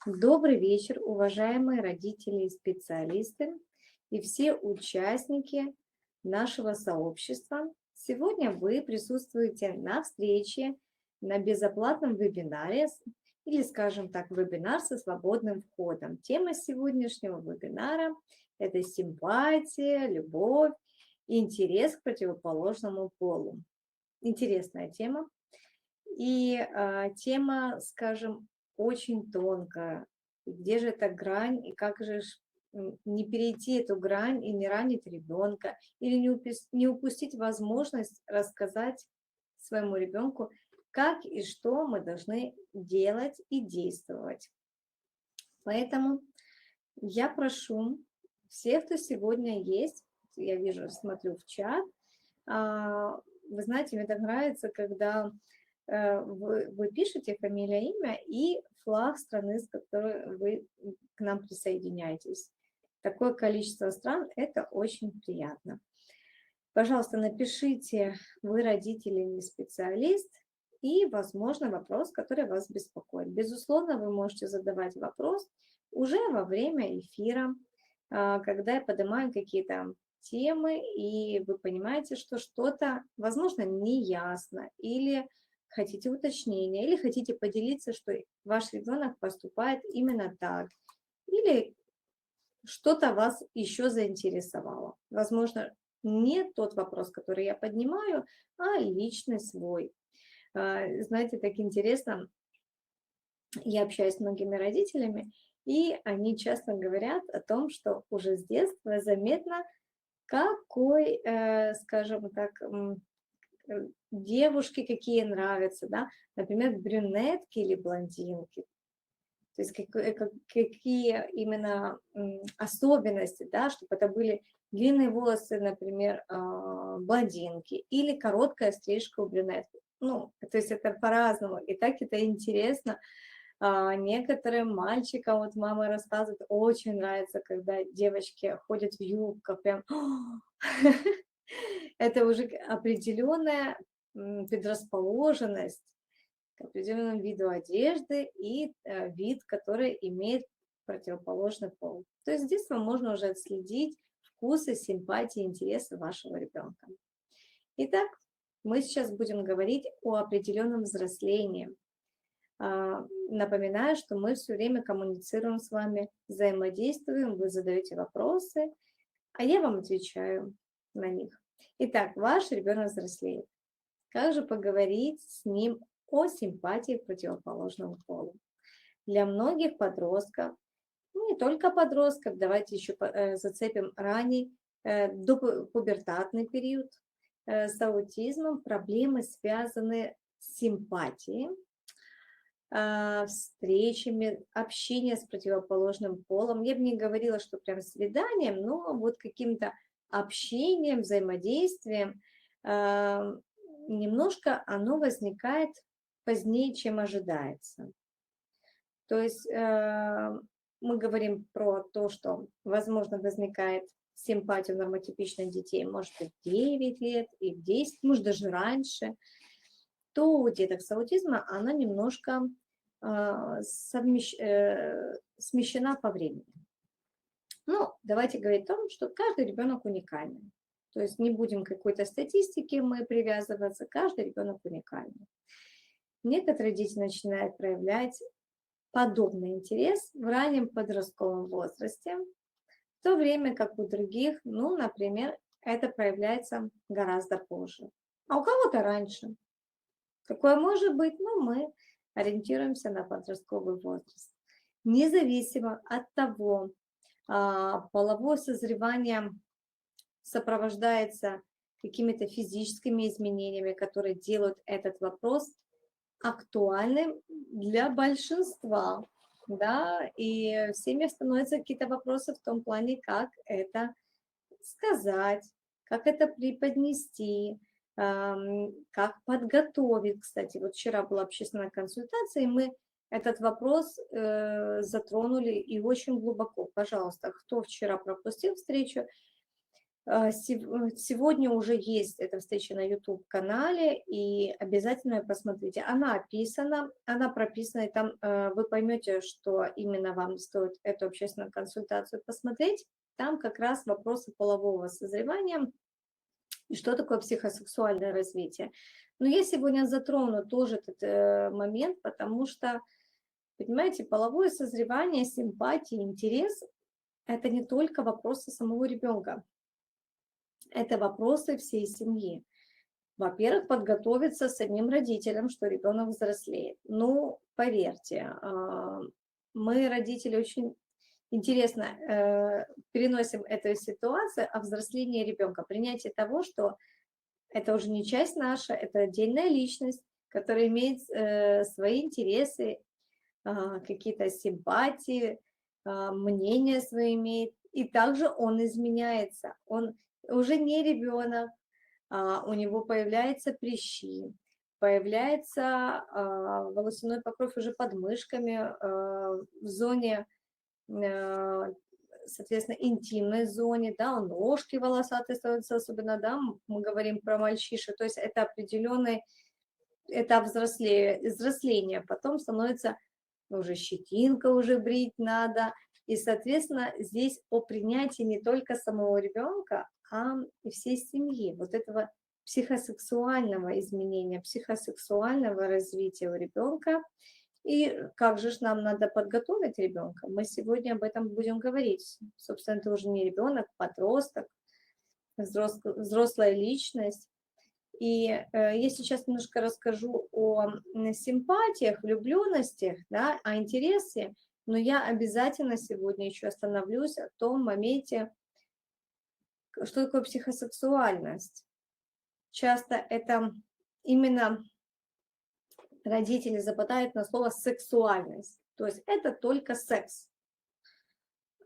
Добрый вечер, уважаемые родители и специалисты и все участники нашего сообщества. Сегодня вы присутствуете на встрече, на безоплатном вебинаре, или, скажем так, вебинар со свободным входом. Тема сегодняшнего вебинара – это симпатия, любовь и интерес к противоположному полу. Интересная тема. И тема, скажем, очень тонкая. И где же эта грань, и как же не перейти эту грань и не ранить ребенка, или не упустить возможность рассказать своему ребенку, как и что мы должны делать и действовать. Поэтому я прошу всех, кто сегодня есть, я вижу, смотрю в чат, вы знаете, мне так нравится, когда вы пишете фамилия, имя и флаг страны, с которой вы к нам присоединяетесь. Такое количество стран – это очень приятно. Пожалуйста, напишите, вы родитель или специалист, и, возможно, вопрос, который вас беспокоит. Безусловно, вы можете задавать вопрос уже во время эфира, когда я поднимаю какие-то темы, и вы понимаете, что что-то, возможно, неясно, или хотите уточнения, или хотите поделиться, что ваш ребенок поступает именно так, или что-то вас еще заинтересовало. Возможно, не тот вопрос, который я поднимаю, а личный свой. Знаете, так интересно, я общаюсь с многими родителями, и они часто говорят о том, что уже с детства заметно, какой, скажем так, девушки какие нравятся, да, например, брюнетки или блондинки. То есть какие именно особенности, да, чтобы это были длинные волосы, например, блондинки или короткая стрижка у брюнетки. Ну, то есть это по-разному. И так это интересно. Некоторым мальчикам, вот мама рассказывает, очень нравится, когда девочки ходят в юбках, прям это уже определенная предрасположенность к определенному виду одежды и вид, который имеет противоположный пол. То есть с детства можно уже отследить вкусы, симпатии, интересы вашего ребенка. Итак, мы сейчас будем говорить о определенном взрослении. Напоминаю, что мы все время коммуницируем с вами, взаимодействуем, вы задаете вопросы, а я вам отвечаю на них. Итак, ваш ребенок взрослеет. Как же поговорить с ним о симпатии к противоположному полу? Для многих подростков, ну не только подростков, давайте еще зацепим ранний допубертатный период с аутизмом, проблемы, связанные с симпатией, встречами, общение с противоположным полом. Я бы не говорила, что прям свиданием, но вот каким-то общением, взаимодействием. Немножко оно возникает позднее, чем ожидается. То есть мы говорим про то, что, возможно, возникает симпатия у нормотипичных детей, может быть, в 9 лет и в 10, может, даже раньше, то у деток с аутизмом она немножко смещена по времени. Ну, давайте говорить о том, что каждый ребенок уникальный. То есть не будем к какой-то статистике мы привязываться, каждый ребенок уникальный. Некоторые дети начинают проявлять подобный интерес в раннем подростковом возрасте, в то время как у других, ну, например, это проявляется гораздо позже. А у кого-то раньше. Какое может быть? Ну, мы ориентируемся на подростковый возраст. Независимо от того, половое созревание сопровождается какими-то физическими изменениями, которые делают этот вопрос актуальным для большинства, да, и в семьях становятся какие-то вопросы в том плане, как это сказать, как это преподнести, как подготовить. Кстати, вот вчера была общественная консультация, и мы этот вопрос затронули и очень глубоко. Пожалуйста, кто вчера пропустил встречу, Сегодня уже есть эта встреча на YouTube-канале, и обязательно её посмотрите. Она описана, она прописана, и там вы поймете, что именно вам стоит эту общественную консультацию посмотреть. Там как раз вопросы полового созревания и что такое психосексуальное развитие. Но я сегодня затрону тоже этот момент, потому что, понимаете, половое созревание, симпатия, интерес– это не только вопросы самого ребенка. Это вопросы всей семьи. Во-первых, подготовиться самим родителям, что ребенок взрослеет. Ну, поверьте, мы, родители, очень интересно переносим эту ситуацию о взрослении ребенка, принятие того, что это уже не часть наша, это отдельная личность, которая имеет свои интересы, какие-то симпатии, мнения свои имеет. И также он изменяется. Он уже не ребенок, у него появляются прыщи, появляется волосяной покров уже под мышками, в зоне, соответственно, интимной зоне, да, ножки волосатые становятся, особенно, да, мы говорим про мальчишек, то есть это определенный этап взросления, потом становится уже щетинка, уже брить надо, и, соответственно, здесь о принятии не только самого ребенка, а и всей семьи, вот этого психосексуального изменения, психосексуального развития у ребенка. И как же ж нам надо подготовить ребенка? Мы сегодня об этом будем говорить. Собственно, это уже не ребенок, подросток, взрослая личность. И я сейчас немножко расскажу о симпатиях, влюбленностях, да, о интересе, но я обязательно сегодня еще остановлюсь о том моменте, что такое психосексуальность. Часто это именно родители западают на слово сексуальность. То есть это только секс,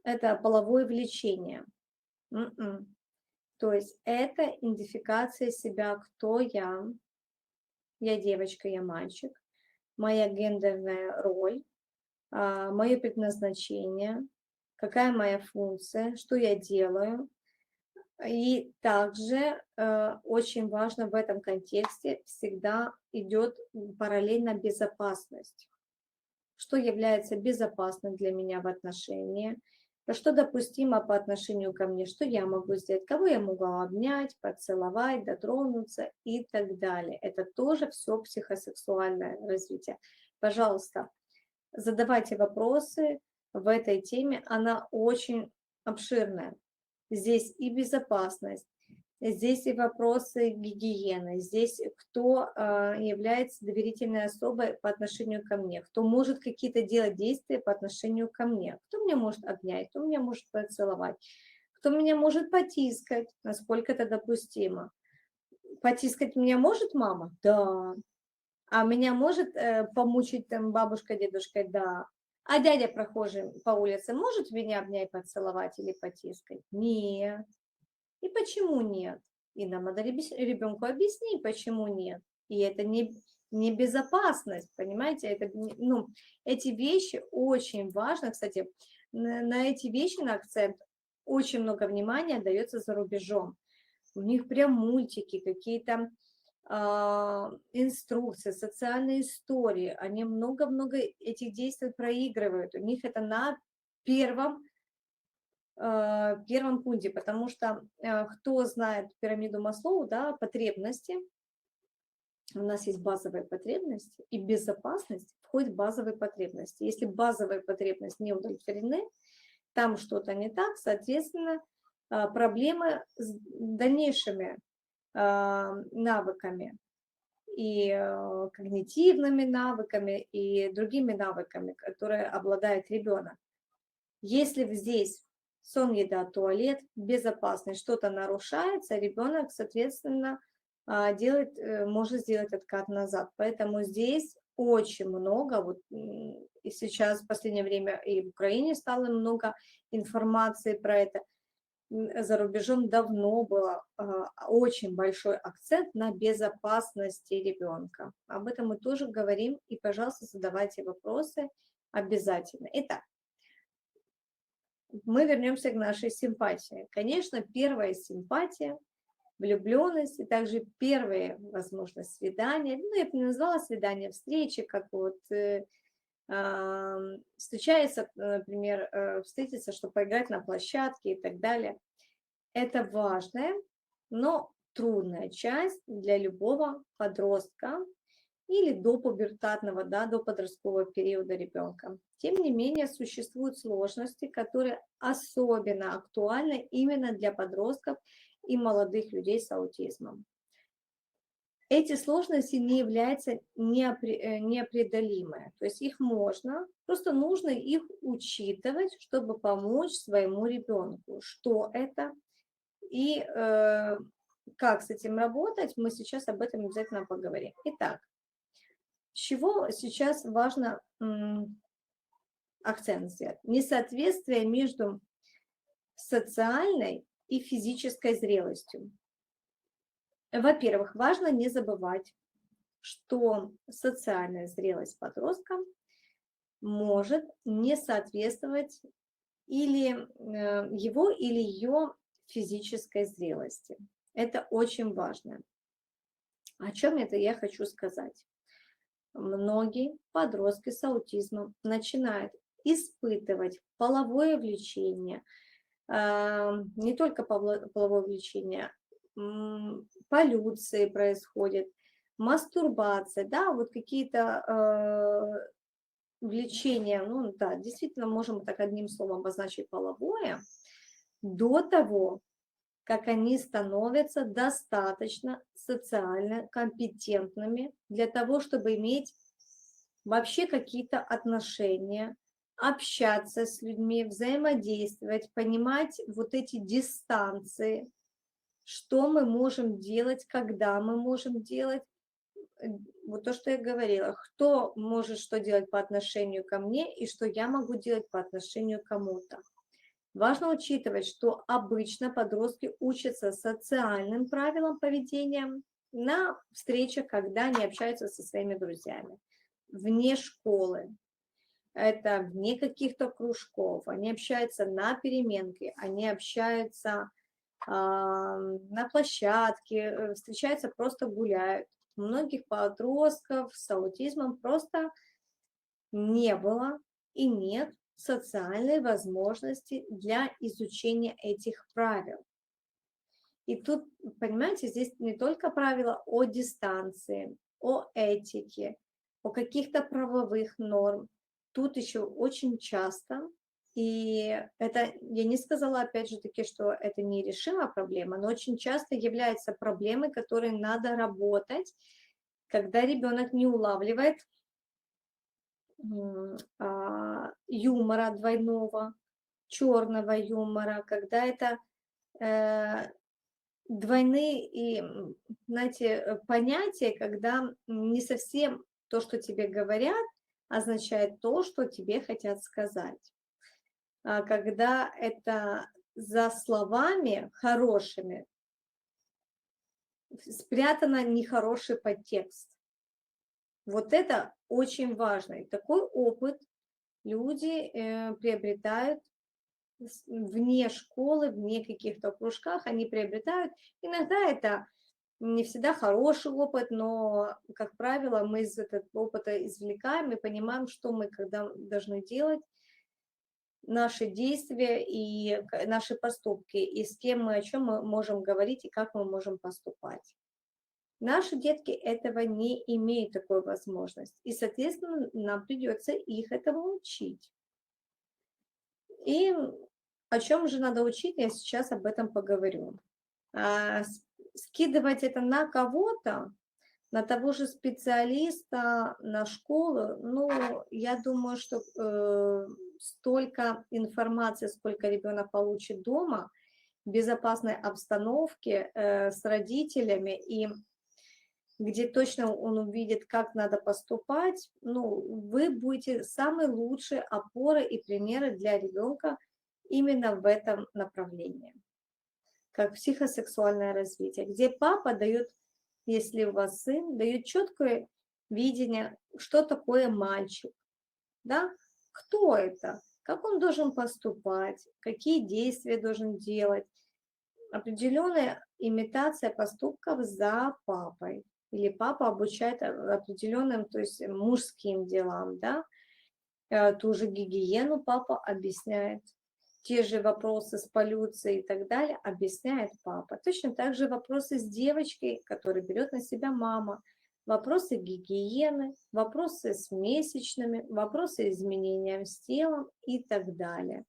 это половое влечение. То есть это идентификация себя, кто я девочка, я мальчик, моя гендерная роль, мое предназначение, какая моя функция, что я делаю. И также очень важно в этом контексте всегда идет параллельно безопасность. Что является безопасным для меня в отношении, что допустимо по отношению ко мне, что я могу сделать, кого я могу обнять, поцеловать, дотронуться и так далее. Это тоже все психосексуальное развитие. Пожалуйста, задавайте вопросы в этой теме, она очень обширная. Здесь и безопасность, здесь и вопросы гигиены, здесь кто является доверительной особой по отношению ко мне, кто может какие-то делать действия по отношению ко мне, кто меня может обнять, кто меня может поцеловать, кто меня может потискать, насколько это допустимо. Потискать меня может мама? Да. А меня может помучить там бабушка, дедушка? Да. А дядя прохожий по улице может меня обнять, поцеловать или потискать? Нет. И почему нет? И нам надо ребенку объяснить, почему нет. И это не безопасность, понимаете? Это, ну, эти вещи очень важно. Кстати, на эти вещи, на акцент, очень много внимания дается за рубежом. У них прям мультики, какие-то инструкции, социальные истории. Они много-много этих действий проигрывают. У них это на первом пункте, потому что кто знает пирамиду Маслоу, да, потребности, у нас есть базовые потребности, и безопасность входит в базовые потребности. Если базовые потребности не удовлетворены, там что-то не так, соответственно, проблемы с дальнейшими навыками, и когнитивными навыками, и другими навыками, которые обладает ребенок. Если здесь сон, еда, туалет, безопасность, что-то нарушается, ребенок, соответственно, может сделать откат назад. Поэтому здесь очень много, вот и сейчас в последнее время и в Украине стало много информации про это. За рубежом давно был очень большой акцент на безопасности ребенка. Об этом мы тоже говорим, и, пожалуйста, задавайте вопросы обязательно. Итак, мы вернемся к нашей симпатии. Конечно, первая симпатия, влюбленность, и также первые, возможно, свидания. Ну, я бы не назвала свидания, встречи, как вот встречается, например, встретиться, чтобы поиграть на площадке и так далее. Это важная, но трудная часть для любого подростка или до пубертатного, да, до подросткового периода ребенка. Тем не менее, существуют сложности, которые особенно актуальны именно для подростков и молодых людей с аутизмом. Эти сложности не являются непреодолимые, то есть их можно, просто нужно их учитывать, чтобы помочь своему ребенку. Что это и как с этим работать, мы сейчас об этом обязательно поговорим. Итак, с чего сейчас важно акцент сделать? Несоответствие между социальной и физической зрелостью. Во-первых, важно не забывать, что социальная зрелость подростка может не соответствовать или его или ее физической зрелости. Это очень важно. О чем это я хочу сказать? Многие подростки с аутизмом начинают испытывать половое влечение, не только половое влечение, полюции происходит, мастурбация, да, вот какие-то влечения, ну да, действительно можем так одним словом обозначить половое, до того, как они становятся достаточно социально компетентными для того, чтобы иметь вообще какие-то отношения, общаться с людьми, взаимодействовать, понимать вот эти дистанции, что мы можем делать, когда мы можем делать. Вот то, что я говорила, кто может что делать по отношению ко мне и что я могу делать по отношению к кому-то. Важно учитывать, что обычно подростки учатся социальным правилам поведения на встречах, когда они общаются со своими друзьями, вне школы. Это вне каких-то кружков, они общаются на переменке, они общаются на площадке, встречаются, просто гуляют. У многих подростков с аутизмом просто не было и нет социальной возможности для изучения этих правил. И тут, понимаете, здесь не только правила о дистанции, о этике, о каких-то правовых норм. Тут еще очень часто, и это, я не сказала, опять же таки, что это нерешимая проблема, но очень часто является проблемой, которой надо работать, когда ребенок не улавливает юмора двойного, черного юмора, когда это двойные и, знаете, понятия, когда не совсем то, что тебе говорят, означает то, что тебе хотят сказать. Когда это за словами хорошими спрятано нехороший подтекст. Вот это очень важно. И такой опыт люди приобретают вне школы, вне каких-то кружках, они приобретают. Иногда это не всегда хороший опыт, но, как правило, мы из этого опыта извлекаем и понимаем, что мы когда должны делать, наши действия и наши поступки, и с кем мы, о чем мы можем говорить и как мы можем поступать. Наши детки этого не имеют такой возможности, и, соответственно, нам придется их этому учить. И о чем же надо учить, я сейчас об этом поговорю. Скидывать это на кого-то, на того же специалиста, на школу, ну, я думаю, что столько информации, сколько ребенок получит дома, в безопасной обстановке, с родителями, и где точно он увидит, как надо поступать, ну, вы будете самой лучшей опорой и примеры для ребенка именно в этом направлении, как психосексуальное развитие, где папа дает, если у вас сын, дает четкое видение, что такое мальчик, да, кто это, как он должен поступать, какие действия должен делать. Определенная имитация поступков за папой. Или папа обучает определенным, то есть мужским делам, да. Ту же гигиену папа объясняет. Те же вопросы с полюцией и так далее объясняет папа. Точно так же вопросы с девочкой, которые берет на себя мама. Вопросы гигиены, вопросы с месячными, вопросы изменением с телом и так далее.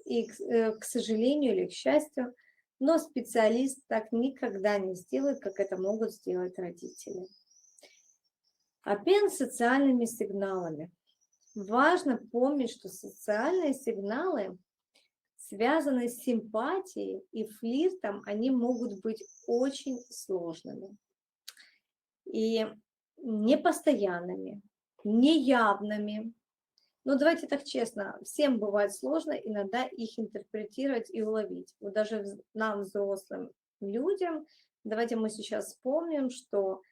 И, к сожалению или к счастью, но специалист так никогда не сделает, как это могут сделать родители. Обмен социальными сигналами. Важно помнить, что социальные сигналы, связанные с симпатией и флиртом, они могут быть очень сложными и непостоянными, неявными. Но давайте так честно, всем бывает сложно иногда их интерпретировать и уловить. Вот даже нам, взрослым людям, давайте мы сейчас вспомним, что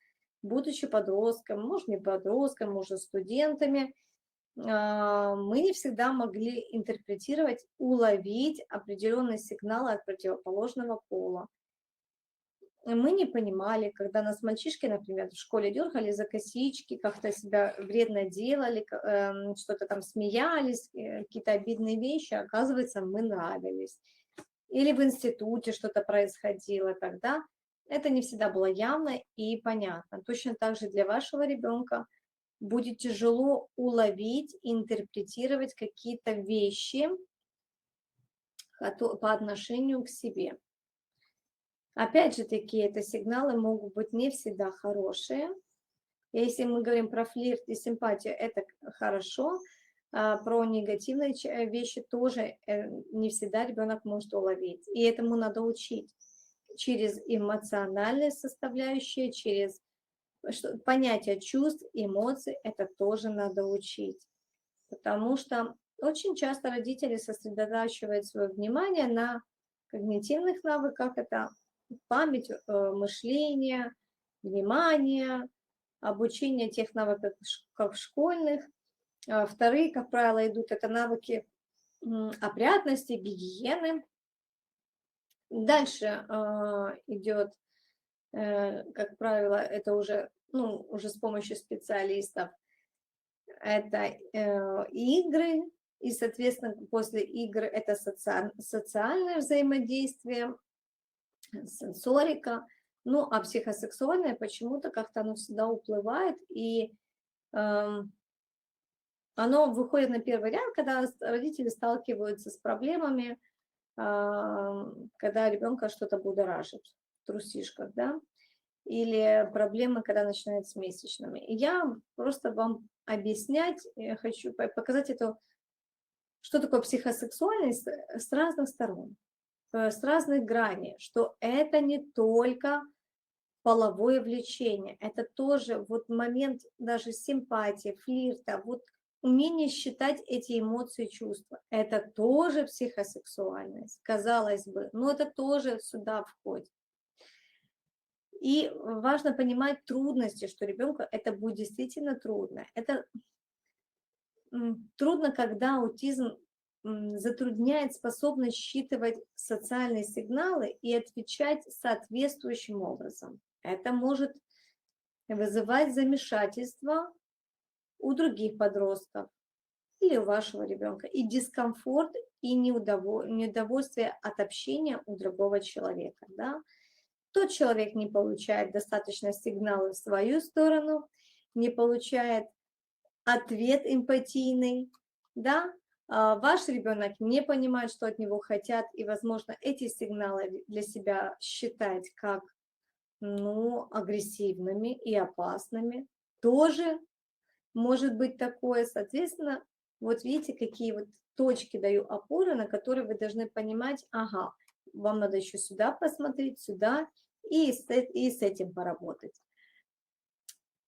будучи подростком, может не подростком, может студентами, мы не всегда могли интерпретировать, уловить определенные сигналы от противоположного пола. Мы не понимали, когда нас мальчишки, например, в школе дергали за косички, как-то себя вредно делали, что-то там смеялись, какие-то обидные вещи, оказывается, мы нравились. Или в институте что-то происходило тогда. Это не всегда было явно и понятно. Точно так же для вашего ребенка будет тяжело уловить, интерпретировать какие-то вещи по отношению к себе. Опять же таки, это сигналы могут быть не всегда хорошие. Если мы говорим про флирт и симпатию, это хорошо. Про негативные вещи тоже не всегда ребенок может уловить. И этому надо учить через эмоциональные составляющие, через понятие чувств, эмоций, это тоже надо учить. Потому что очень часто родители сосредотачивают свое внимание на когнитивных навыках, это память, мышление, внимание, обучение тех навыков, как школьных. Вторые, как правило, идут это навыки опрятности, гигиены. Дальше идет, как правило, это уже с помощью специалистов, это игры, и, соответственно, после игр это социальное взаимодействие, сенсорика. Ну, а психосексуальное почему-то как-то оно всегда уплывает, и оно выходит на первый ряд, когда родители сталкиваются с проблемами, когда ребенка что-то будоражит в трусишках, да, или проблемы, когда начинают с месячными. И я просто вам объяснять, я хочу показать это, что такое психосексуальность с разных сторон, с разных граней, что это не только половое влечение, это тоже вот момент даже симпатии, флирта, вот умение считать эти эмоции, чувства. Это тоже психосексуальность, казалось бы, но это тоже сюда входит. И важно понимать трудности, что ребенку это будет действительно трудно. Это трудно, когда аутизм затрудняет способность считывать социальные сигналы и отвечать соответствующим образом. Это может вызывать замешательство у других подростков или у вашего ребенка, и дискомфорт, и неудовольствие от общения у другого человека. Да? Тот человек не получает достаточно сигналов в свою сторону, не получает ответ эмпатийный, да, ваш ребенок не понимает, что от него хотят, и, возможно, эти сигналы для себя считать как, агрессивными и опасными. Тоже может быть такое, соответственно, вот видите, какие вот точки даю опоры, на которые вы должны понимать, ага, вам надо еще сюда посмотреть, сюда, и с этим поработать.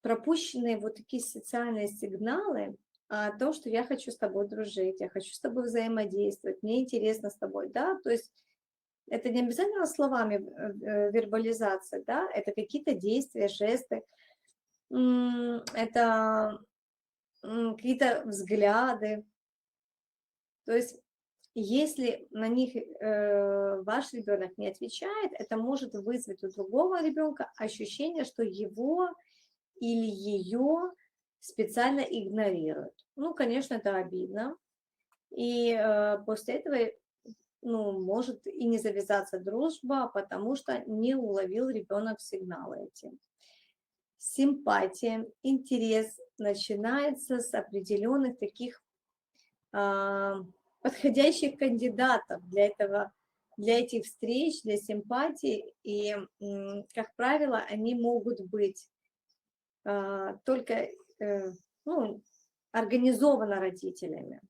Пропущенные вот такие социальные сигналы о том, что я хочу с тобой дружить, я хочу с тобой взаимодействовать, мне интересно с тобой, да, то есть это не обязательно словами вербализация, да, это какие-то действия, жесты, это какие-то взгляды, То есть если на них ваш ребенок не отвечает, это может вызвать у другого ребенка ощущение, что его или ее специально игнорируют. Ну, конечно, это обидно. И после этого, ну, может и не завязаться дружба, потому что не уловил ребенок сигналы эти. Симпатия, интерес начинается с определенных таких подходящих кандидатов для этого, для этих встреч, для симпатии. И, как правило, они могут быть только ну, организованы родителями.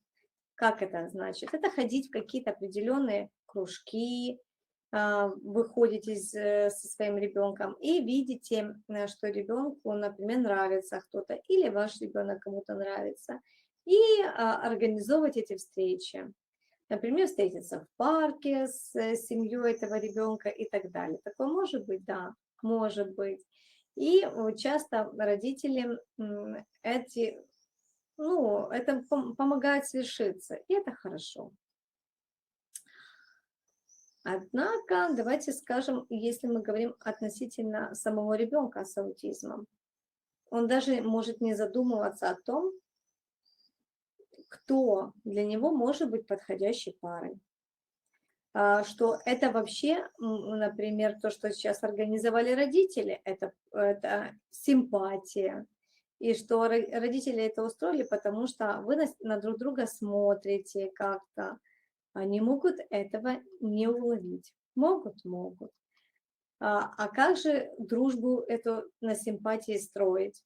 Как это значит? Это ходить в какие-то определенные кружки, вы ходите со своим ребенком и видите, что ребенку, например, нравится кто-то, или ваш ребенок кому-то нравится, и организовывать эти встречи. Например, встретиться в парке с семьей этого ребенка и так далее. Такое может быть? Да, может быть. И часто родители это помогает свершиться, и это хорошо. Однако, давайте скажем, если мы говорим относительно самого ребенка с аутизмом, он даже может не задумываться о том, кто для него может быть подходящей парой. Что это вообще, например, то, что сейчас организовали родители, это симпатия. И что родители это устроили, потому что вы на друг друга смотрите как-то. Они могут этого не уловить. Могут. А как же дружбу эту на симпатии строить?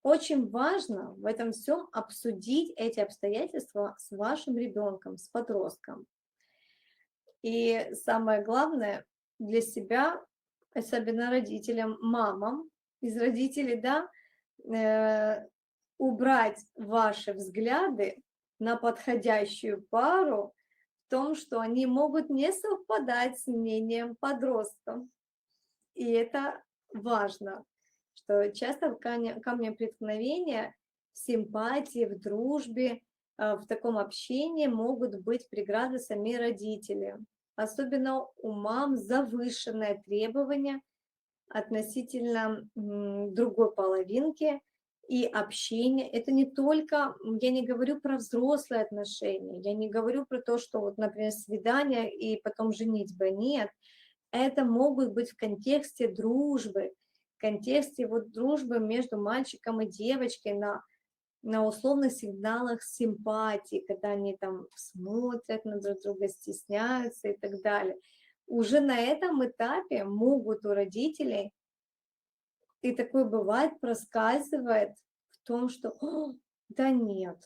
Очень важно в этом всем обсудить эти обстоятельства с вашим ребенком, с подростком. И самое главное для себя, особенно родителям, мамам, из родителей, да, убрать ваши взгляды на подходящую пару в том, что они могут не совпадать с мнением подростка. И это важно, что часто камнем преткновения в симпатии, в дружбе, в таком общении могут быть преграды сами родители. Особенно у мам завышенное требование относительно другой половинки и общения. Это не только, я не говорю про взрослые отношения, я не говорю про то, что вот, например, свидание и потом женитьба. Нет, это могут быть в контексте дружбы, в контексте вот дружбы между мальчиком и девочкой на условных сигналах симпатии, когда они там смотрят на друг друга, стесняются и так далее. Уже на этом этапе могут у родителей, и такое бывает, проскальзывает в том, что да нет,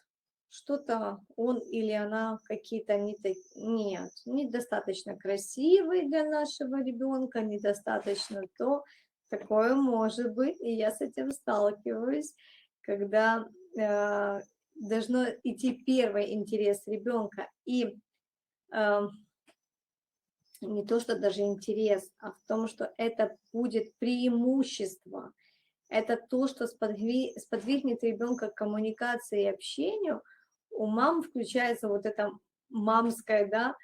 что-то он или она какие-то не нет, недостаточно красивый для нашего ребенка, недостаточно то, такое может быть, и я с этим сталкиваюсь, когда должно идти первый интерес ребенка и не то, что даже интерес, а в том, что это будет преимущество. Это то, что сподвигнет ребенка к коммуникации и общению. У мам включается вот это мамское, да,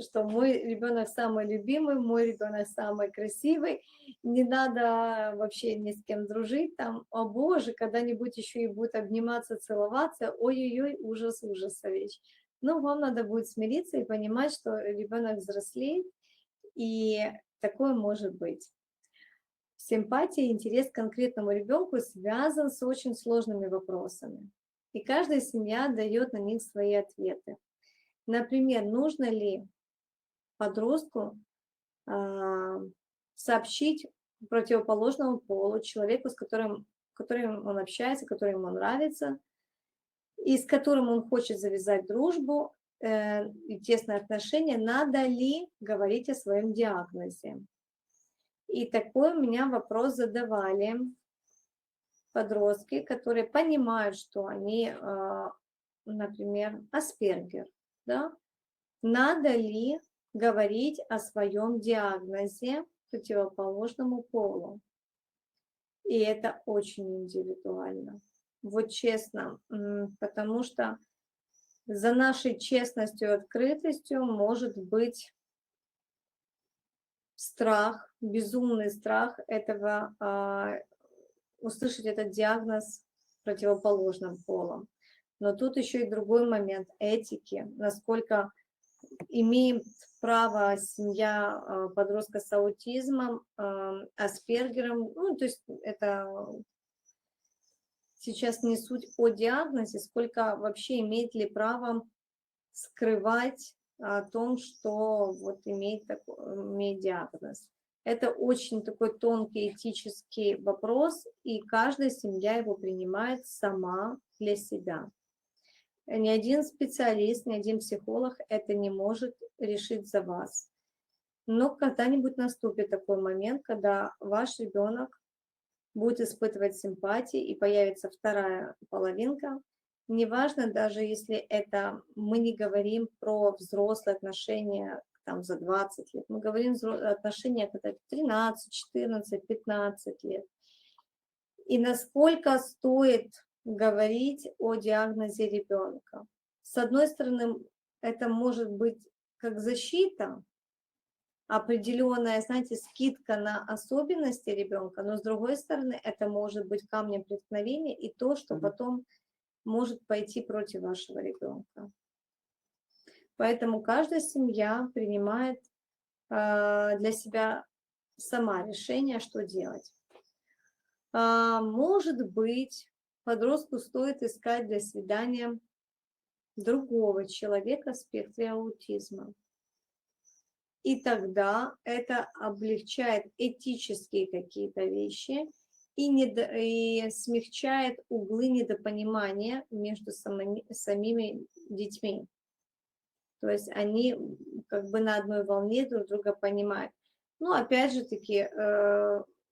что мой ребенок самый любимый, мой ребенок самый красивый, не надо вообще ни с кем дружить, там, о боже, когда-нибудь еще и будут обниматься, целоваться, ой-ой-ой, ужас, вещь. Но вам надо будет смириться и понимать, что ребенок взрослеет, и такое может быть. Симпатия и интерес к конкретному ребенку связан с очень сложными вопросами, и каждая семья дает на них свои ответы. Например, нужно ли подростку сообщить противоположному полу, человеку, с которым он общается, который ему нравится, и с которым он хочет завязать дружбу и тесные отношения, надо ли говорить о своем диагнозе. И такой у меня вопрос задавали подростки, которые понимают, что они, например, Аспергер, да? Надо ли говорить о своем диагнозе противоположному полу? И это очень индивидуально. вот честно, потому что за нашей честностью и открытостью может быть страх, безумный страх этого, услышать этот диагноз противоположным полом. Но тут еще и другой момент этики, насколько имеет право семья подростка с аутизмом, Аспергером, ну, то есть это сейчас не суть о диагнозе, сколько вообще имеет ли право скрывать о том, что вот имеет диагноз. Это очень такой тонкий этический вопрос, и каждая семья его принимает сама для себя. Ни один специалист, ни один психолог это не может решить за вас. Но когда-нибудь наступит такой момент, когда ваш ребенок будет испытывать симпатии и появится вторая половинка. Неважно, даже если это мы не говорим про взрослые отношения там, за 20 лет, мы говорим отношения когда 13, 14, 15 лет. И насколько стоит говорить о диагнозе ребенка. С одной стороны, это может быть как защита, определенная, знаете, скидка на особенности ребенка, но с другой стороны, это может быть камнем преткновения и то, что потом может пойти против вашего ребенка. Поэтому каждая семья принимает для себя сама решение, что делать. Может быть, подростку стоит искать для свидания другого человека в спектре аутизма. И тогда это облегчает этические какие-то вещи и смягчает углы недопонимания между самими детьми. То есть они как бы на одной волне друг друга понимают. Но опять же таки,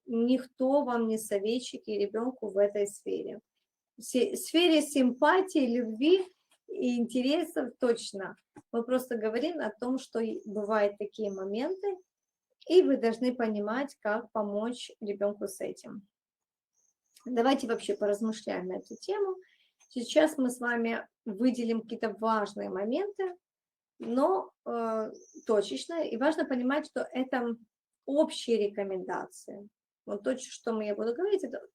никто вам не советчик и ребенку в этой сфере. В сфере симпатии, любви и интересов точно. Мы просто говорим о том, что бывают такие моменты, и вы должны понимать, как помочь ребенку с этим. Давайте вообще поразмышляем на эту тему. Сейчас мы с вами выделим какие-то важные моменты, но точечно. И важно понимать, что это общие рекомендации. Вот то, что я буду говорить, это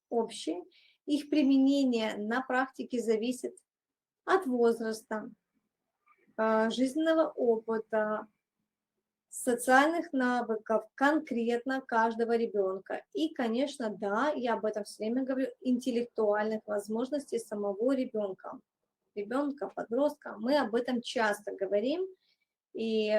общие. Их применение на практике зависит от возраста, жизненного опыта, социальных навыков конкретно каждого ребенка. И, конечно, да, я об этом все время говорю, интеллектуальных возможностей самого ребенка, подростка. Мы об этом часто говорим, и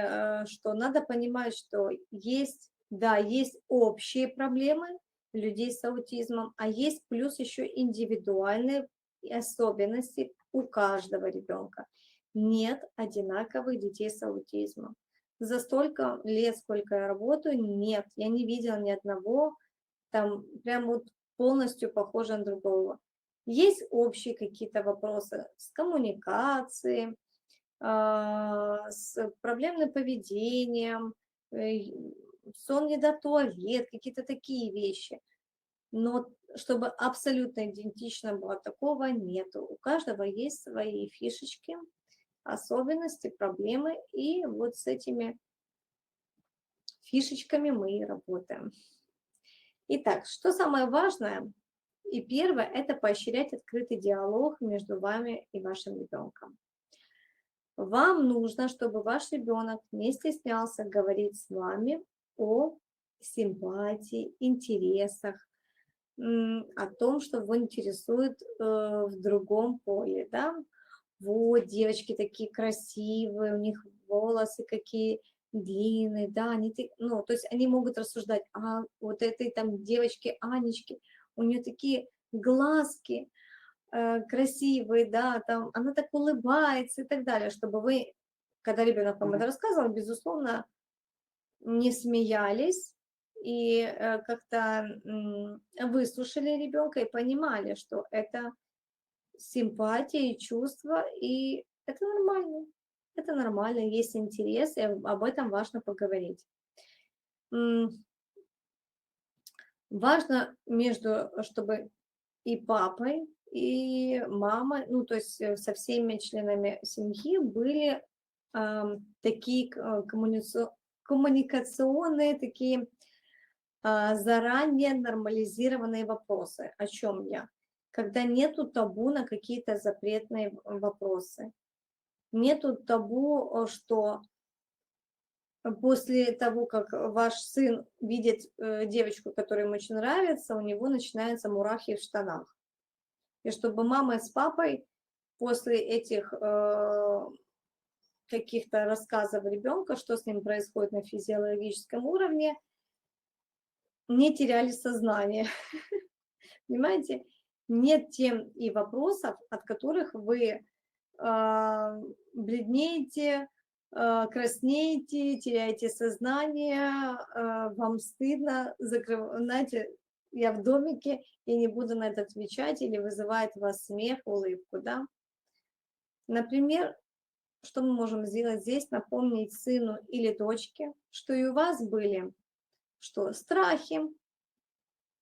что надо понимать, что есть, да, есть общие проблемы людей с аутизмом, а есть плюс еще индивидуальные особенности у каждого ребенка. Нет одинаковых детей с аутизмом. За столько лет, сколько я работаю, нет, я не видела ни одного там прям вот полностью похожего на другого. Есть общие какие-то вопросы с коммуникацией, с проблемным поведением, сон не до туалет, какие-то такие вещи. Но чтобы абсолютно идентично было, такого нету. У каждого есть свои фишечки, особенности, проблемы, и вот с этими фишечками мы и работаем. Итак, что самое важное? И первое – это поощрять открытый диалог между вами и вашим ребенком. Вам нужно, чтобы ваш ребенок не стеснялся говорить с вами о симпатии, интересах, о том, что его интересует в другом поле. Да? Вот, девочки такие красивые, у них волосы какие длинные, да, ну, то есть они могут рассуждать, а вот этой там девочки Анечки, у нее такие глазки, красивые, да, там, она так улыбается и так далее, чтобы вы, когда ребенок вам это рассказывал, безусловно, не смеялись и как-то выслушали ребенка и понимали, что это симпатия и чувства, и это нормально. Это нормально, есть интерес, и об этом важно поговорить. Важно чтобы и папой, и мама, ну, то есть со всеми членами семьи были такие коммуникационные, такие заранее нормализированные вопросы. О чем я? Когда нету табу на какие-то запретные вопросы. Нету табу, что после того, как ваш сын видит девочку, которая ему очень нравится, у него начинаются мурахи в штанах. И чтобы мама с папой после этих каких-то рассказов ребенка, что с ним происходит на физиологическом уровне, не теряли сознание. Понимаете? Нет тем и вопросов, от которых вы бледнеете, краснеете, теряете сознание, вам стыдно, знаете, я в домике и не буду на это отвечать, или вызывает у вас смех, улыбку, да? Например, что мы можем сделать здесь? Напомнить сыну или дочке, что и у вас были что страхи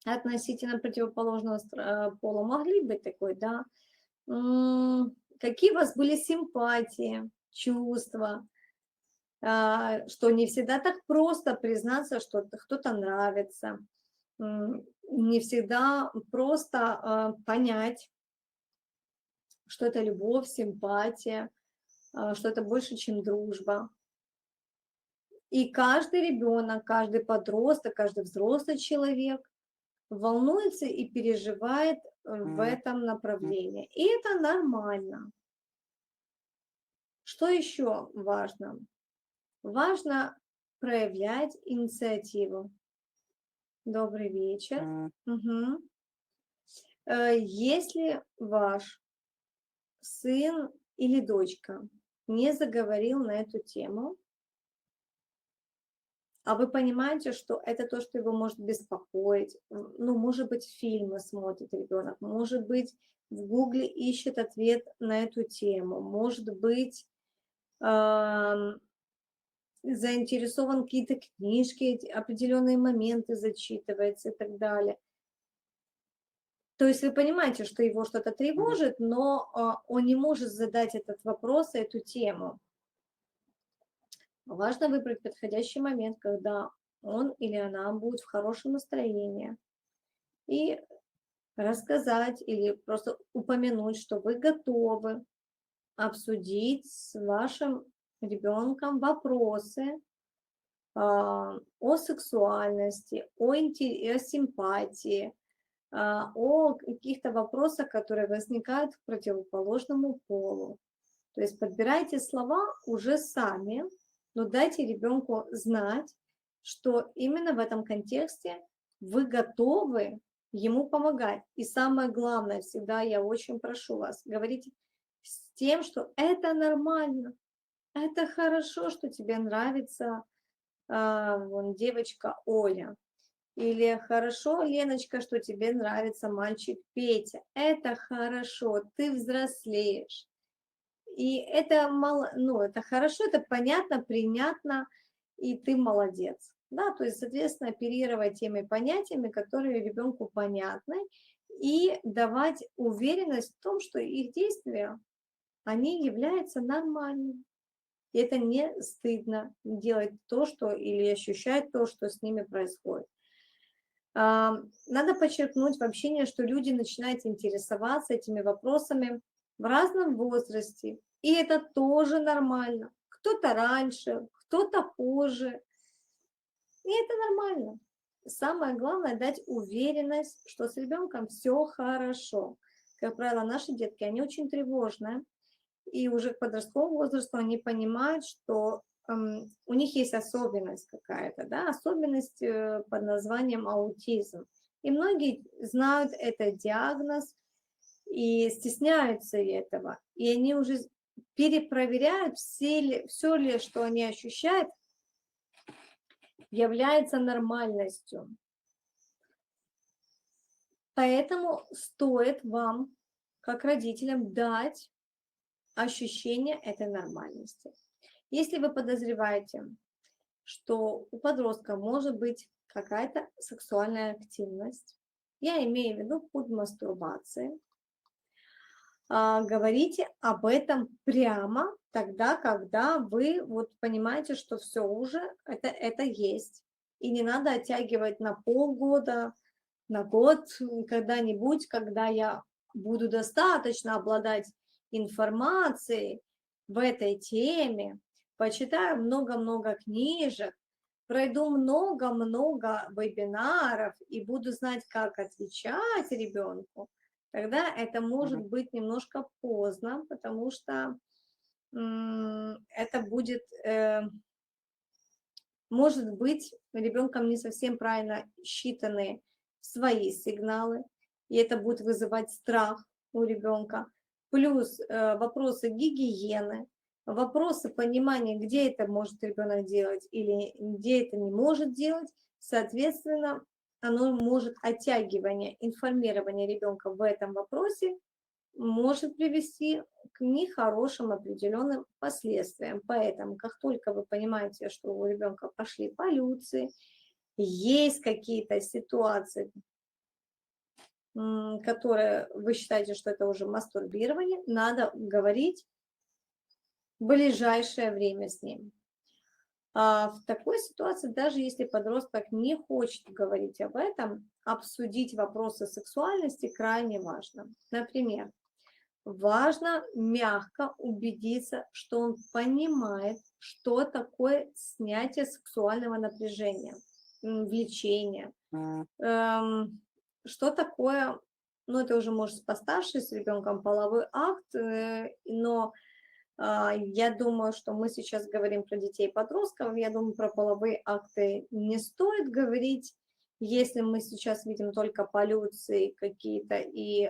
относительно противоположного пола могли быть такой, да? Какие у вас были симпатии, чувства, что не всегда так просто признаться, что кто-то нравится, не всегда просто понять, что это любовь, симпатия, что это больше, чем дружба. И каждый ребенок, каждый подросток, каждый взрослый человек волнуется и переживает в этом направлении. И это нормально. Что еще важно? Важно проявлять инициативу. Добрый вечер. Угу. Если ваш сын или дочка не заговорил на эту тему, а вы понимаете, что это то, что его может беспокоить, ну, может быть, фильмы смотрит ребенок, может быть, в Гугле ищет ответ на эту тему, может быть, заинтересован какие-то книжки, определенные моменты зачитывается и так далее. То есть вы понимаете, что его что-то тревожит, но он не может задать этот вопрос, эту тему. Важно выбрать подходящий момент, когда он или она будет в хорошем настроении, и рассказать или просто упомянуть, что вы готовы обсудить с вашим ребенком вопросы о сексуальности, о симпатии, о каких-то вопросах, которые возникают к противоположному полу. То есть подбирайте слова уже сами, но дайте ребенку знать, что именно в этом контексте вы готовы ему помогать. И самое главное, всегда я очень прошу вас, говорить с тем, что это нормально, это хорошо, что тебе нравится вон, девочка Оля. Или хорошо, Леночка, что тебе нравится мальчик Петя. Это хорошо, ты взрослеешь. И это мало, ну, это хорошо, это понятно, принятно, и ты молодец. Да, то есть, соответственно, оперировать теми понятиями, которые ребенку понятны, и давать уверенность в том, что их действия, они являются нормальными. И это не стыдно делать то, что или ощущать то, что с ними происходит. Надо подчеркнуть в общении, что люди начинают интересоваться этими вопросами в разном возрасте. И это тоже нормально. Кто-то раньше, кто-то позже. И это нормально. Самое главное дать уверенность, что с ребенком все хорошо. Как правило, наши детки, они очень тревожные. И уже к подростковому возрасту они понимают, что у них есть особенность какая-то, да, особенность под названием аутизм. И многие знают этот диагноз и стесняются этого. И они уже перепроверяют, все ли, что они ощущают, является нормальностью. Поэтому стоит вам, как родителям, дать ощущение этой нормальности. Если вы подозреваете, что у подростка может быть какая-то сексуальная активность, я имею в виду путь мастурбации, говорите об этом прямо тогда, когда вы вот понимаете, что все уже, это есть. И не надо оттягивать на полгода, на год, когда-нибудь, когда я буду достаточно обладать информацией в этой теме, почитаю много-много книжек, пройду много-много вебинаров и буду знать, как отвечать ребенку, тогда это может быть немножко поздно, потому что это будет, может быть, ребенком не совсем правильно считаны свои сигналы, и это будет вызывать страх у ребенка. Плюс вопросы гигиены, вопросы понимания, где это может ребенок делать или где это не может делать. Соответственно, оно может оттягивание, информирование ребенка в этом вопросе может привести к нехорошим определенным последствиям. Поэтому, как только вы понимаете, что у ребенка пошли полюции, есть какие-то ситуации, которые вы считаете, что это уже мастурбирование, надо говорить в ближайшее время с ним. А в такой ситуации, даже если подросток не хочет говорить об этом, обсудить вопросы сексуальности крайне важно. Например, важно мягко убедиться, что он понимает, что такое снятие сексуального напряжения, влечения, что такое, ну это уже может постарше с ребенком половой акт, но я думаю, что мы сейчас говорим про детей и подростков, я думаю, про половые акты не стоит говорить, если мы сейчас видим только полюции какие-то и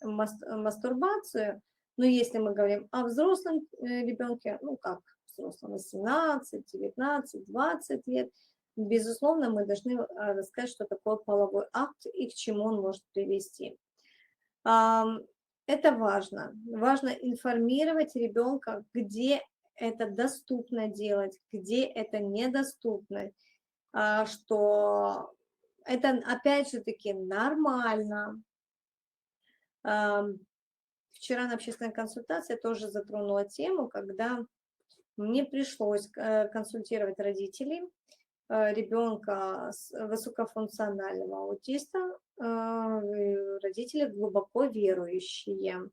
мастурбацию, но если мы говорим о взрослом ребенке, ну как взрослом, 18, 19, 20 лет, безусловно, мы должны рассказать, что такое половой акт и к чему он может привести. Это важно. Важно информировать ребенка, где это доступно делать, где это недоступно, что это, опять же таки, нормально. Вчера на общественной консультации тоже затронула тему, когда мне пришлось консультировать родителей ребенка высокофункционального аутиста, родители глубоко верующие,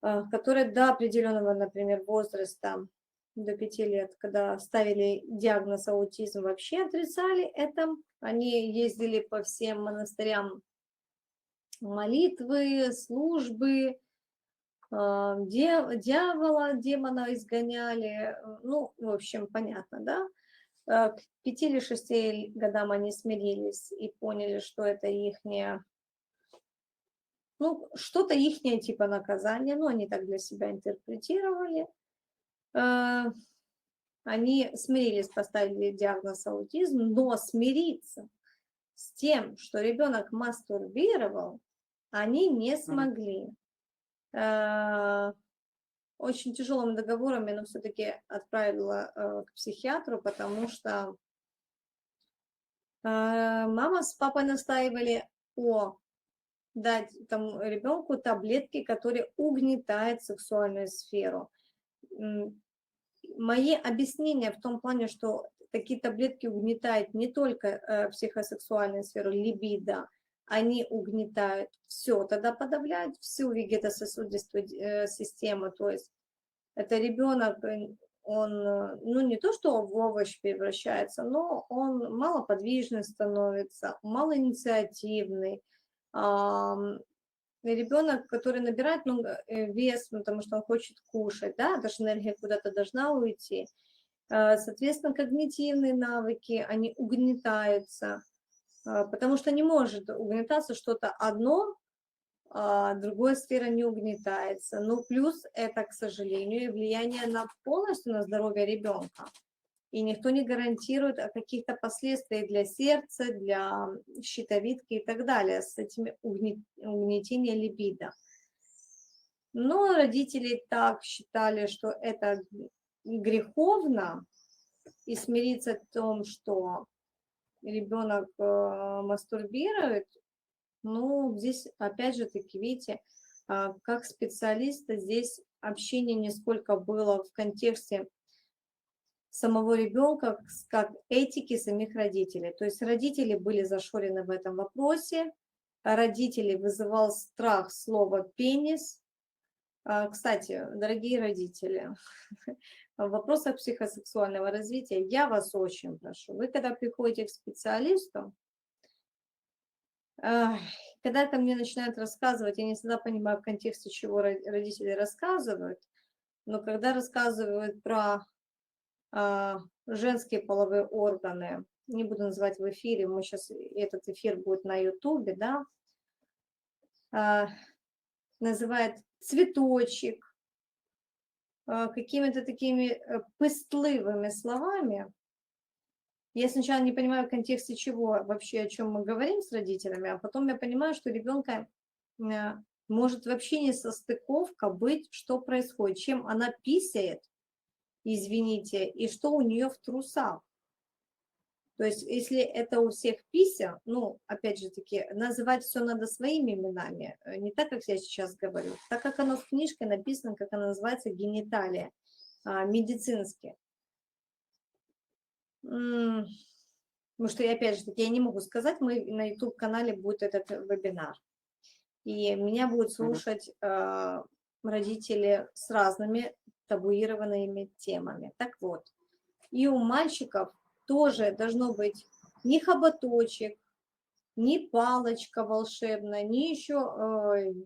которые до определенного, например, возраста, до 5 лет, когда ставили диагноз аутизм, вообще отрицали это. Они ездили по всем монастырям, молитвы, службы, демона изгоняли, ну, в общем, понятно, да? К 5 или 6 годам они смирились и поняли, что это ихнее, ну, что-то ихнее типа наказание, но они так для себя интерпретировали. Они смирились, поставили диагноз аутизм, но смириться с тем, что ребенок мастурбировал, они не смогли. Очень тяжелыми договорами, но все-таки отправила к психиатру, потому что мама с папой настаивали дать там ребенку таблетки, которые угнетают сексуальную сферу. Мои объяснения в том плане, что такие таблетки угнетают не только психосексуальную сферу, либидо, они угнетают все, тогда подавляют всю вегетососудистую систему, то есть это ребенок, он, ну не то, что в овощ превращается, но он малоподвижный становится, малоинициативный, ребенок, который набирает много вес, потому что он хочет кушать, да, даже энергия куда-то должна уйти. Соответственно, когнитивные навыки, они угнетаются, потому что не может угнетаться что-то одно, другая сфера не угнетается. Ну, плюс это, к сожалению, влияние на полностью на здоровье ребенка. И никто не гарантирует о каких-то последствиях для сердца, для щитовидки и так далее с этими угнетением либидо. Но родители так считали, что это греховно, и смириться в том, что ребенок мастурбирует, ну, здесь опять же таки, видите, как специалиста здесь общение не сколько было в контексте самого ребенка, как этики самих родителей. То есть родители были зашорены в этом вопросе, родители вызывал страх слова «пенис». Кстати, дорогие родители, в вопросах психосексуального развития я вас очень прошу, вы когда приходите к специалисту, когда ко мне начинают рассказывать, я не всегда понимаю, в контексте чего родители рассказывают, но когда рассказывают про женские половые органы, не буду называть в эфире, мы сейчас, этот эфир будет на ютубе, да, называет цветочек, какими-то такими пыстливыми словами. Я сначала не понимаю в контексте чего вообще, о чем мы говорим с родителями, а потом я понимаю, что ребенка может вообще не состыковка быть, что происходит, чем она писает, извините, и что у нее в трусах. То есть, если это у всех пися, ну, опять же таки, называть все надо своими именами, не так, как я сейчас говорю, так как оно в книжке написано, как она называется, гениталия, медицински. Потому что, опять же таки, я не могу сказать, мы на YouTube-канале будет этот вебинар. И меня будут слушать родители с разными табуированными темами. Так вот, и у мальчиков тоже должно быть ни хоботочек, ни палочка волшебная, ни еще,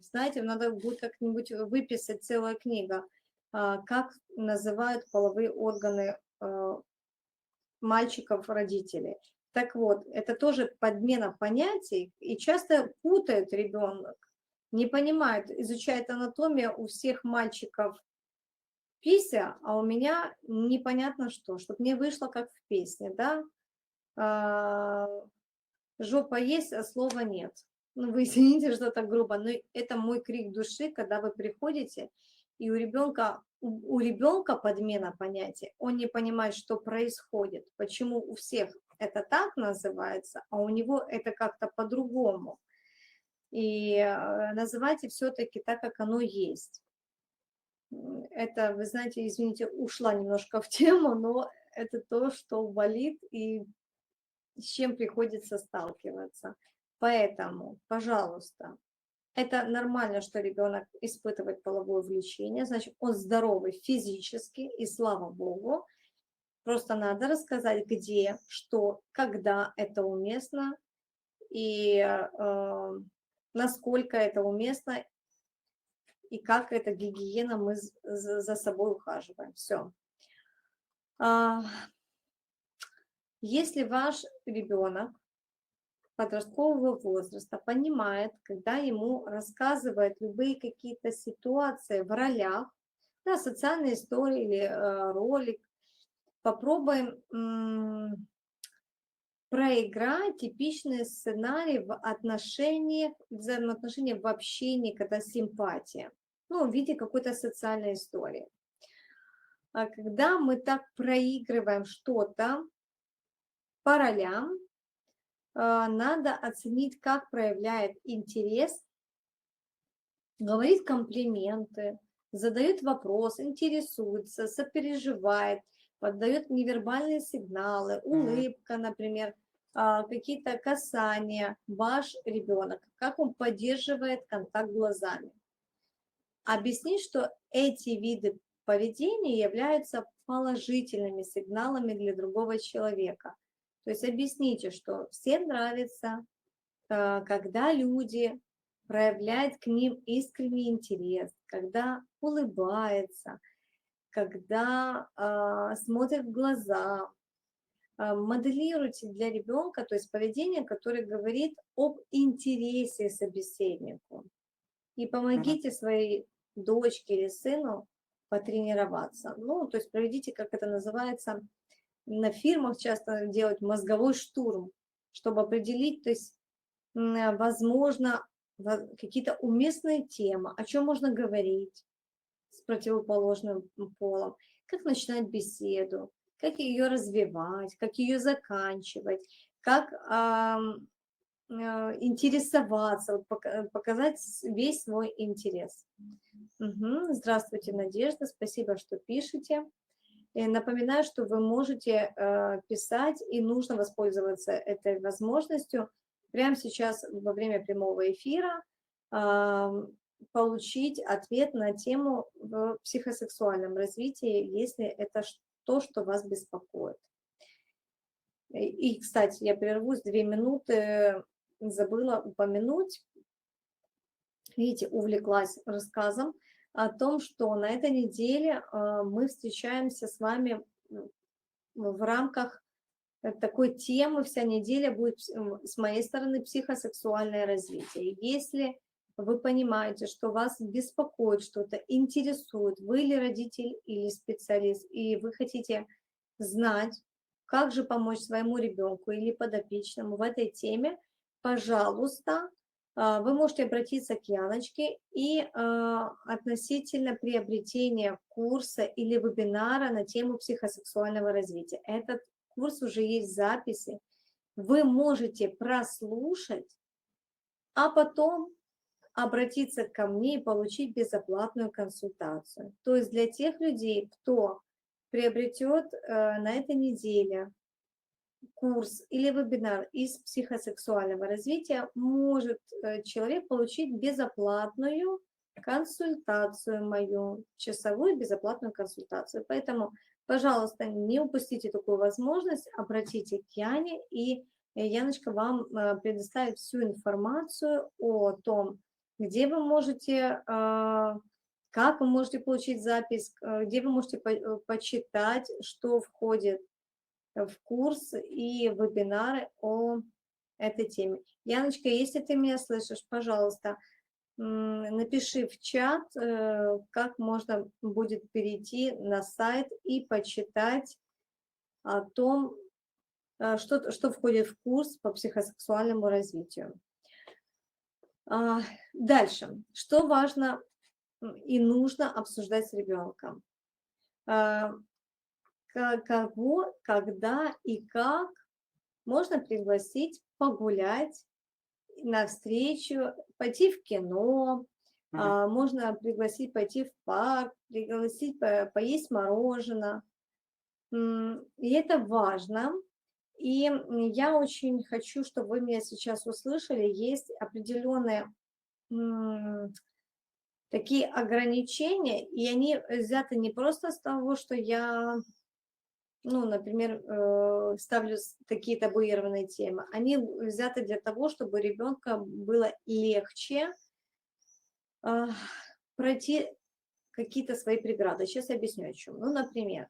знаете, надо будет как-нибудь выписать целая книга, как называют половые органы мальчиков родителей. Так вот, это тоже подмена понятий, и часто путает ребенок, не понимает, изучает анатомию у всех мальчиков пися, а у меня непонятно что, чтобы не вышло как в песне, да, жопа есть, а слова нет. Ну, вы извините, что так грубо, но это мой крик души, когда вы приходите, и у ребенка подмена понятия, он не понимает, что происходит, почему у всех это так называется, а у него это как-то по-другому. И называйте все-таки так, как оно есть. Это, вы знаете, извините, ушла немножко в тему, но это то, что болит и с чем приходится сталкиваться. Поэтому, пожалуйста, это нормально, что ребенок испытывает половое влечение, значит, он здоровый физически, и слава богу. Просто надо рассказать, где, что, когда это уместно, и насколько это уместно, и как эта гигиена мы за собой ухаживаем. Все. Если ваш ребенок подросткового возраста понимает, когда ему рассказывают любые какие-то ситуации в ролях, да, социальная история или ролик, попробуем проиграть типичный сценарий в отношениях, взаимоотношениях в общении, когда симпатия, ну, в виде какой-то социальной истории. А когда мы так проигрываем что-то по ролям, надо оценить, как проявляет интерес, говорит комплименты, задает вопрос, интересуется, сопереживает, поддает невербальные сигналы, улыбка, например, какие-то касания, ваш ребенок, как он поддерживает контакт глазами. Объяснить, что эти виды поведения являются положительными сигналами для другого человека. То есть объясните, что всем нравится, когда люди проявляют к ним искренний интерес, когда улыбается, когда смотрят в глаза. Моделируйте для ребенка, то есть поведение, которое говорит об интересе собеседнику. И помогите своей дочке или сыну потренироваться. Ну, то есть проведите, как это называется, на фирмах часто делают мозговой штурм, чтобы определить, то есть, возможно, какие-то уместные темы, о чем можно говорить с противоположным полом, как начинать беседу, как ее развивать, как ее заканчивать, как интересоваться, вот показать весь свой интерес. Здравствуйте, Надежда, спасибо, что пишете. И напоминаю, что вы можете писать, и нужно воспользоваться этой возможностью прямо сейчас во время прямого эфира получить ответ на тему в психосексуальном развитии, если это то, что вас беспокоит. И, кстати, я прервусь 2 минуты, забыла упомянуть, видите, увлеклась рассказом о том, что на этой неделе мы встречаемся с вами в рамках такой темы. Вся неделя будет с моей стороны психосексуальное развитие. Если вы понимаете, что вас беспокоит что-то, интересует, вы или родитель, или специалист, и вы хотите знать, как же помочь своему ребенку или подопечному в этой теме, пожалуйста, вы можете обратиться к Яночке и относительно приобретения курса или вебинара на тему психосексуального развития. Этот курс уже есть в записи. Вы можете прослушать, а потом обратиться ко мне и получить безоплатную консультацию. То есть для тех людей, кто приобретет на этой неделе курс или вебинар из психосексуального развития, может человек получить безоплатную консультацию мою, часовую безоплатную консультацию. Поэтому, пожалуйста, не упустите такую возможность, обратите к Яне, и Яночка вам предоставит всю информацию о том, где вы можете, как вы можете получить запись, где вы можете почитать, что входит в курс и вебинары о этой теме. Яночка, если ты меня слышишь, пожалуйста, напиши в чат, как можно будет перейти на сайт и почитать о том, что входит в курс по психосексуальному развитию. Дальше. Что важно и нужно обсуждать с ребенком? Кого, когда и как можно пригласить погулять, навстречу, пойти в кино, можно пригласить пойти в парк, пригласить поесть мороженое. И это важно. И я очень хочу, чтобы вы меня сейчас услышали. Есть определенные такие ограничения, и они взяты не просто с того, что я, например, ставлю такие табуированные темы. Они взяты для того, чтобы ребенка было легче пройти какие-то свои преграды. Сейчас я объясню, о чем. Например,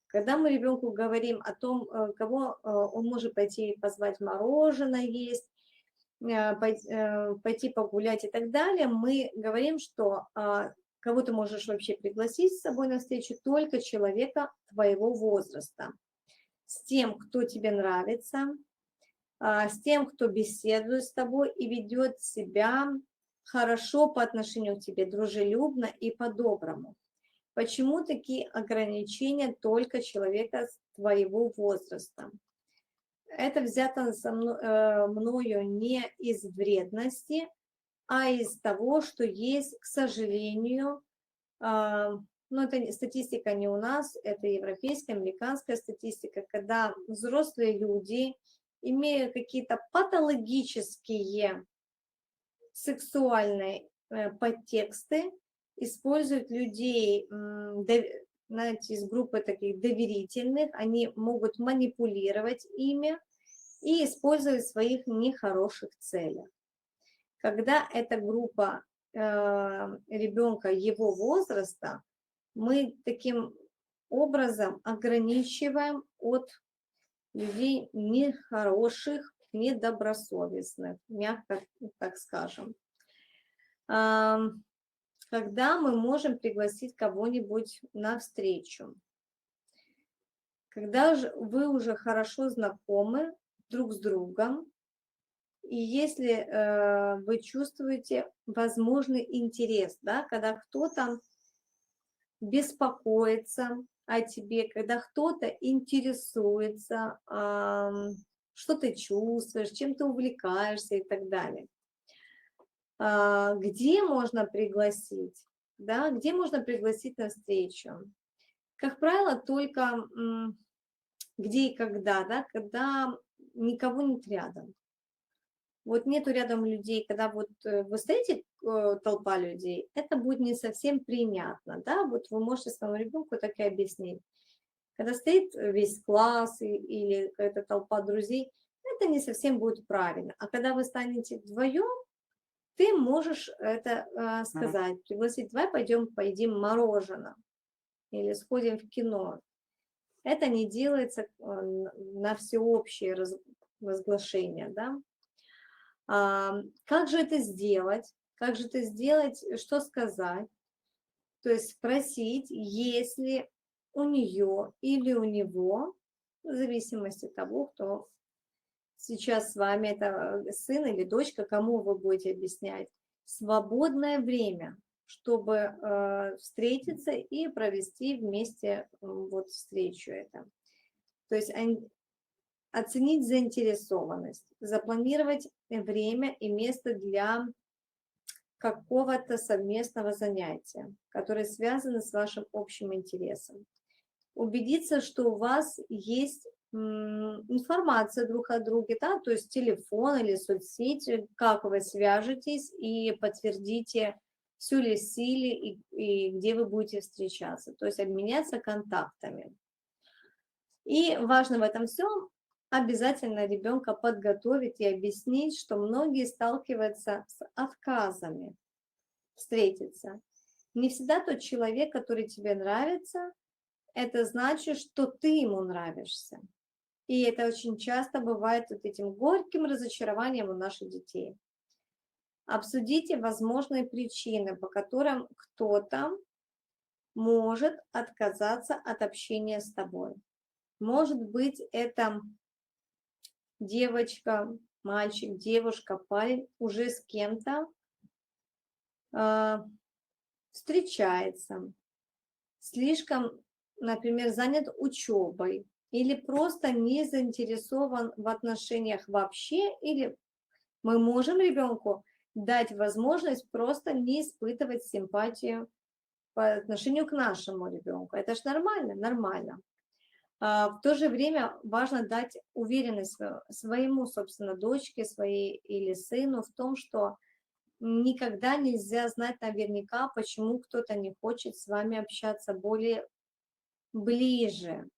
когда мы ребенку говорим о том, кого он может пойти позвать мороженое есть, пойти погулять и так далее, мы говорим, что кого ты можешь вообще пригласить с собой на встречу, только человека твоего возраста. С тем, кто тебе нравится, с тем, кто беседует с тобой и ведет себя хорошо по отношению к тебе, дружелюбно и по-доброму. Почему такие ограничения только человека твоего возраста? Это взято мною не из вредности, а из того, что есть, к сожалению, это статистика не у нас, это европейская, американская статистика, когда взрослые люди, имея какие-то патологические сексуальные подтексты, используют людей, знаете, из группы таких доверительных, они могут манипулировать ими и использовать в своих нехороших целях. Когда эта группа ребенка его возраста, мы таким образом ограничиваем от людей нехороших, недобросовестных, мягко так скажем. Когда мы можем пригласить кого-нибудь на встречу? Когда вы уже хорошо знакомы друг с другом, и если вы чувствуете возможный интерес, да, когда кто-то беспокоится о тебе, когда кто-то интересуется что ты чувствуешь, чем ты увлекаешься и так далее. Где можно пригласить, да, где можно пригласить на встречу? Как правило, только где и когда, да, когда никого нет рядом. Вот нету рядом людей, когда вот вы стоите, толпа людей, это будет не совсем принятно, да, вот вы можете своему ребенку так и объяснить. Когда стоит весь класс или какая-то толпа друзей, это не совсем будет правильно. А когда вы станете вдвоем, ты можешь это сказать, пригласить, давай пойдем поедим мороженое или сходим в кино. Это не делается на всеобщее разглашение, да. Как же это сделать? Как же это сделать? Что сказать? То есть спросить, если у нее или у него, в зависимости от того, кто сейчас с вами, это сын или дочка, кому вы будете объяснять, свободное время, чтобы встретиться и провести вместе вот встречу это. То есть оценить заинтересованность, запланировать время и место для какого-то совместного занятия, которое связано с вашим общим интересом. Убедиться, что у вас есть информация друг о друге, да, то есть телефон или соцсети, как вы свяжетесь и подтвердите, все ли в силе и где вы будете встречаться, то есть обменяться контактами. И важно в этом всем обязательно ребенка подготовить и объяснить, что многие сталкиваются с отказами встретиться. Не всегда тот человек, который тебе нравится, это значит, что ты ему нравишься. И это очень часто бывает вот этим горьким разочарованием у наших детей. Обсудите возможные причины, по которым кто-то может отказаться от общения с тобой. Может быть, это девочка, мальчик, девушка, парень уже с кем-то встречается, слишком, например, занят учебой или просто не заинтересован в отношениях вообще, или мы можем ребенку дать возможность просто не испытывать симпатию по отношению к нашему ребенку. Это ж нормально, нормально. В то же время важно дать уверенность своему, собственно, дочке своей или сыну в том, что никогда нельзя знать наверняка, почему кто-то не хочет с вами общаться более ближе.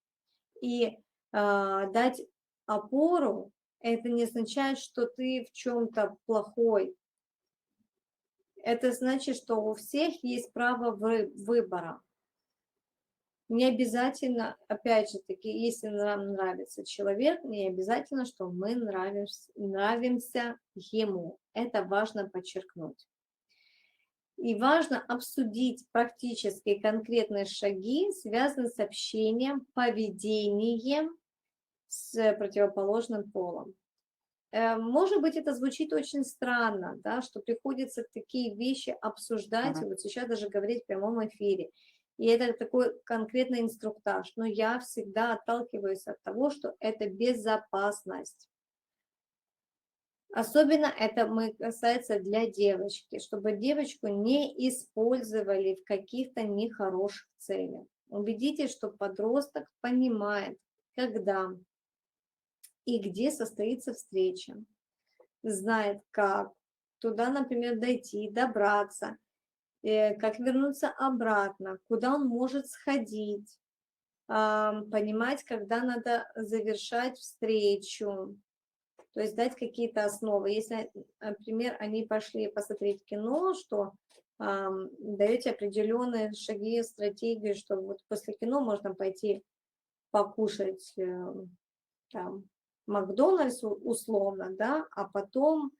И дать опору, это не означает, что ты в чем-то плохой. Это значит, что у всех есть право выбора. Не обязательно, опять же таки, если нам нравится человек, не обязательно, что мы нравимся ему. Это важно подчеркнуть. И важно обсудить практически конкретные шаги, связанные с общением, поведением с противоположным полом. Может быть, это звучит очень странно, да, что приходится такие вещи обсуждать, и вот сейчас даже говорить в прямом эфире. И это такой конкретный инструктаж. Но я всегда отталкиваюсь от того, что это безопасность. Особенно это касается для девочки, чтобы девочку не использовали в каких-то нехороших целях. Убедитесь, что подросток понимает, когда и где состоится встреча, знает, как туда, например, дойти, добраться, как вернуться обратно, куда он может сходить, понимать, когда надо завершать встречу, то есть дать какие-то основы. Если, например, они пошли посмотреть кино, что даете определенные шаги, стратегии, что вот после кино можно пойти покушать там Макдональдс условно, да, а потом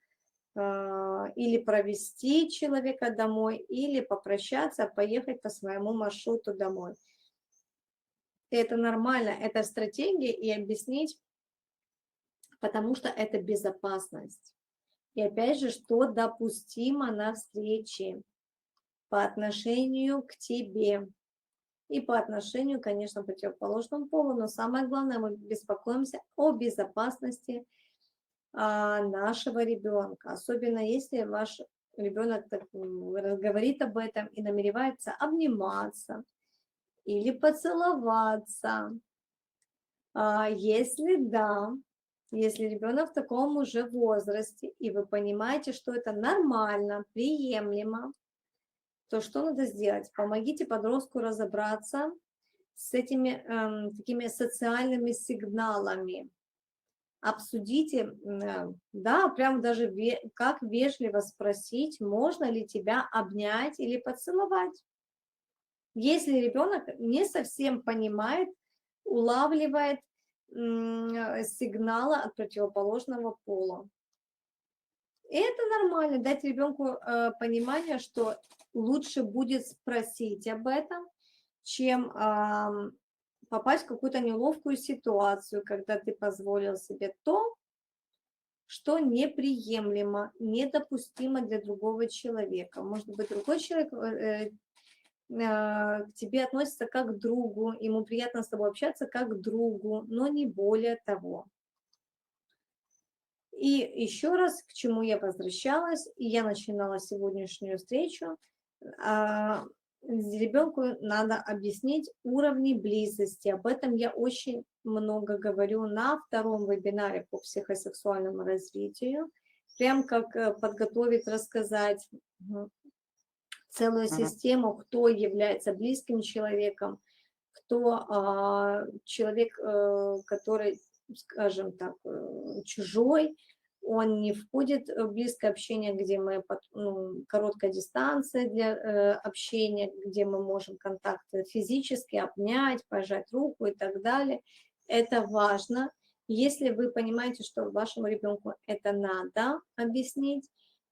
или провести человека домой, или попрощаться, поехать по своему маршруту домой. Это нормально, это стратегия, и объяснить, потому что это безопасность. И опять же, что допустимо на встрече по отношению к тебе. и по отношению, конечно, к противоположному полу, но самое главное, мы беспокоимся о безопасности нашего ребенка, особенно если ваш ребенок говорит об этом и намеревается обниматься или поцеловаться. Если да, если ребенок в таком уже возрасте, и вы понимаете, что это нормально, приемлемо, то что надо сделать? Помогите подростку разобраться с этими такими социальными сигналами. Обсудите, да, прям даже как вежливо спросить, можно ли тебя обнять или поцеловать. Если ребенок не совсем понимает, улавливает сигналы от противоположного пола. И это нормально, дать ребенку понимание, что лучше будет спросить об этом, чем попасть в какую-то неловкую ситуацию, когда ты позволил себе то, что неприемлемо, недопустимо для другого человека. Может быть, другой человек к тебе относится как к другу, ему приятно с тобой общаться как к другу, но не более того. И еще раз, к чему я возвращалась, и я начинала сегодняшнюю встречу, ребенку надо объяснить уровни близости. Об этом я очень много говорю на втором вебинаре по психосексуальному развитию. Прям как подготовить, рассказать целую систему, кто является близким человеком, кто человек, который, скажем так, чужой, он не входит в близкое общение, где мы, короткая дистанция для общения, где мы можем контакты физически обнять, пожать руку и так далее. Это важно. Если вы понимаете, что вашему ребенку это надо объяснить,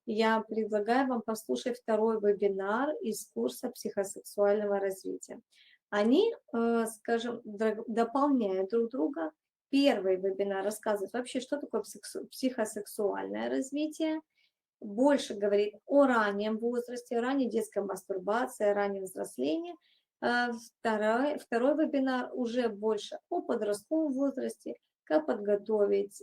я предлагаю вам послушать второй вебинар из курса психосексуального развития. Они, скажем, дополняют друг друга. Первый вебинар рассказывает вообще, что такое психосексуальное развитие, больше говорит о раннем возрасте, ранней детской мастурбации, раннем взрослении. Второй вебинар уже больше о подростковом возрасте, как подготовить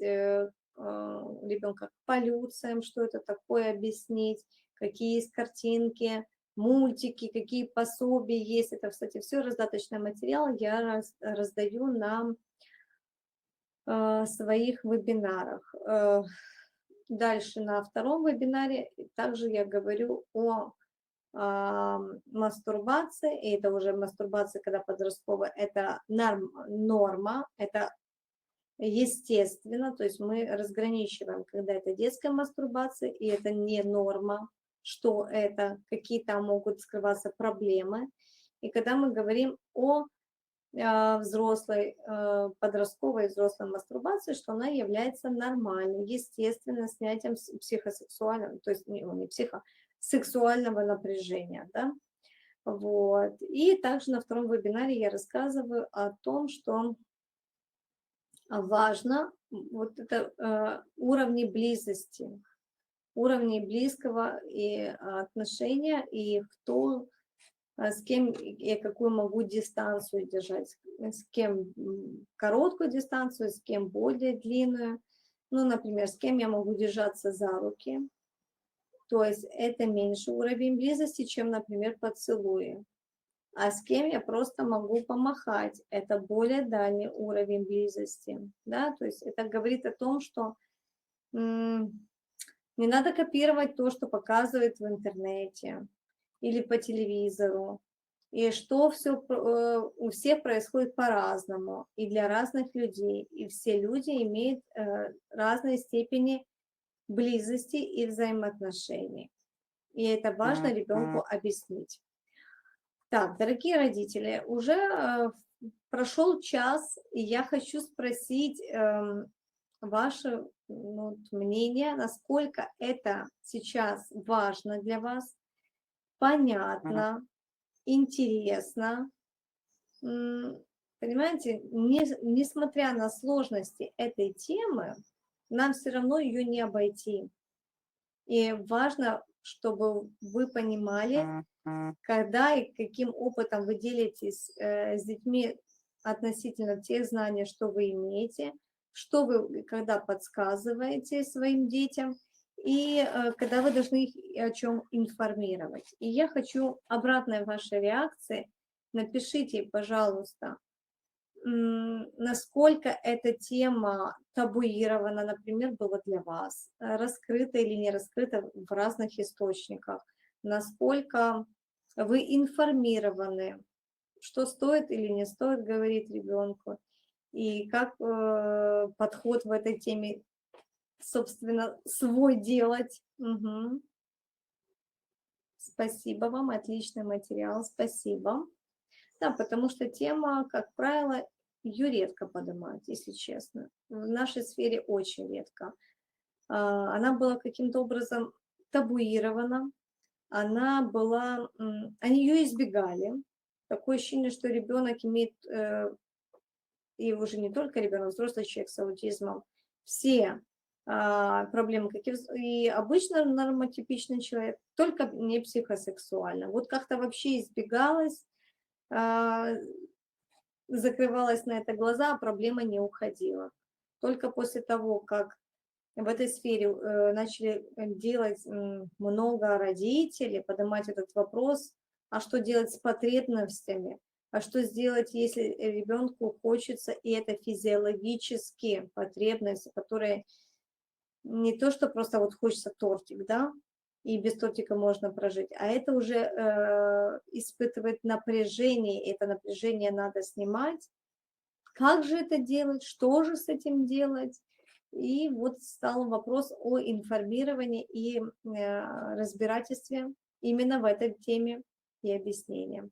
ребенка к полюциям, что это такое, объяснить, какие есть картинки, мультики, какие пособия есть. Это, кстати, все раздаточный материал я раздаю на своих вебинарах. Дальше на втором вебинаре также я говорю о мастурбации, и это уже мастурбация, когда подростковая, это норма, это естественно, то есть мы разграничиваем, когда это детская мастурбация, и это не норма, что это, какие там могут скрываться проблемы. И когда мы говорим о взрослой, подростковой и взрослой мастурбации, что она является нормальной, естественно, снятием психосексуального, то есть не сексуального напряжения, да. Вот. И также на втором вебинаре я рассказываю о том, что важно вот это уровни близости, уровни близкого и отношения, и кто, с кем я какую могу дистанцию держать, с кем короткую дистанцию, с кем более длинную. Ну, например, с кем я могу держаться за руки. То есть это меньше уровень близости, чем, например, поцелуи. А с кем я просто могу помахать. Это более дальний уровень близости. Да? То есть это говорит о том, что не надо копировать то, что показывают в интернете или по телевизору. И что все у всех происходит по-разному, и для разных людей. И все люди имеют разные степени близости и взаимоотношений. И это важно ребенку объяснить. Так, дорогие родители, уже прошел час, и я хочу спросить ваше мнение, насколько это сейчас важно для вас, понятно, интересно. Понимаете, несмотря на сложности этой темы, нам все равно ее не обойти. И важно, чтобы вы понимали, когда и каким опытом вы делитесь с детьми относительно тех знаний, что вы имеете, что вы когда подсказываете своим детям, и когда вы должны их о чем информировать. И я хочу обратной вашей реакции. Напишите, пожалуйста, насколько эта тема табуирована, например, была для вас, раскрыта или не раскрыта в разных источниках, насколько вы информированы, что стоит или не стоит говорить ребенку, и как подход в этой теме, собственно, свой делать. Мгм. Спасибо вам, отличный материал, спасибо. Да, потому что тема, как правило, ее редко поднимают, если честно. В нашей сфере очень редко. Она была каким-то образом табуирована, она была, они ее избегали. Такое ощущение, что ребенок имеет, и уже не только ребенок, взрослый человек с аутизмом, все проблемы, как и обычно нормотипичный человек, только не психосексуально. Вот как-то вообще избегалось, а, закрывалась на это глаза, а проблема не уходила. Только после того, как в этой сфере начали делать много родителей, поднимать этот вопрос, а что делать с потребностями, а что сделать, если ребенку хочется, и это физиологические потребности, которые не то, что просто вот хочется тортик, да, и без тортика можно прожить, а это уже испытывает напряжение, и это напряжение надо снимать. Как же это делать, что же с этим делать? И вот стал вопрос о информировании и разбирательстве именно в этой теме и объяснении.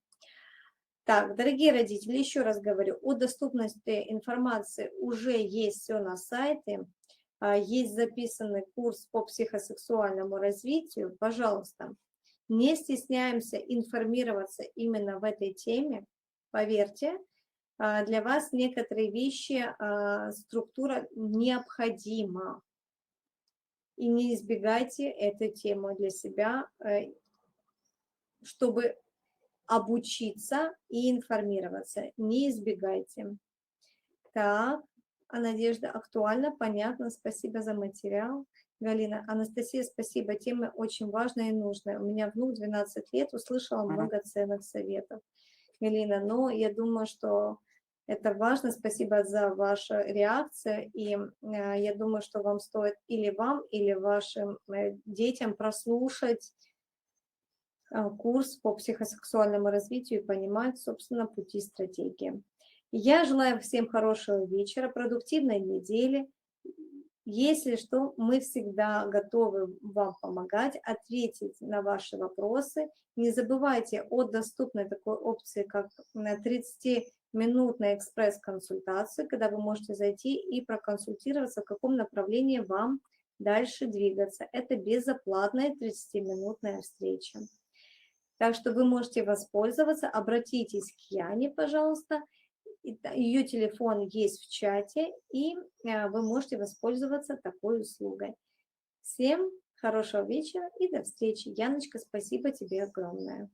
Так, дорогие родители, еще раз говорю, о доступности информации уже есть все на сайте, есть записанный курс по психосексуальному развитию. Пожалуйста, не стесняемся информироваться именно в этой теме. Поверьте, для вас некоторые вещи, структура необходима. И не избегайте эту тему для себя, чтобы обучиться и информироваться. Не избегайте. Так, Надежда, актуально, понятно, спасибо за материал. Галина, Анастасия, спасибо, тема очень важная и нужная. У меня внук 12 лет, услышала много ценных советов. Галина, но я думаю, что это важно. Спасибо за вашу реакцию. И я думаю, что вам стоит или вам, или вашим детям прослушать курс по психосексуальному развитию и понимать, собственно, пути стратегии. Я желаю всем хорошего вечера, продуктивной недели. Если что, мы всегда готовы вам помогать, ответить на ваши вопросы. Не забывайте о доступной такой опции, как 30-минутная экспресс-консультация, когда вы можете зайти и проконсультироваться, в каком направлении вам дальше двигаться. Это безоплатная 30-минутная встреча. Так что вы можете воспользоваться, обратитесь к Яне, пожалуйста. Ее телефон есть в чате, и вы можете воспользоваться такой услугой. Всем хорошего вечера и до встречи. Яночка, спасибо тебе огромное.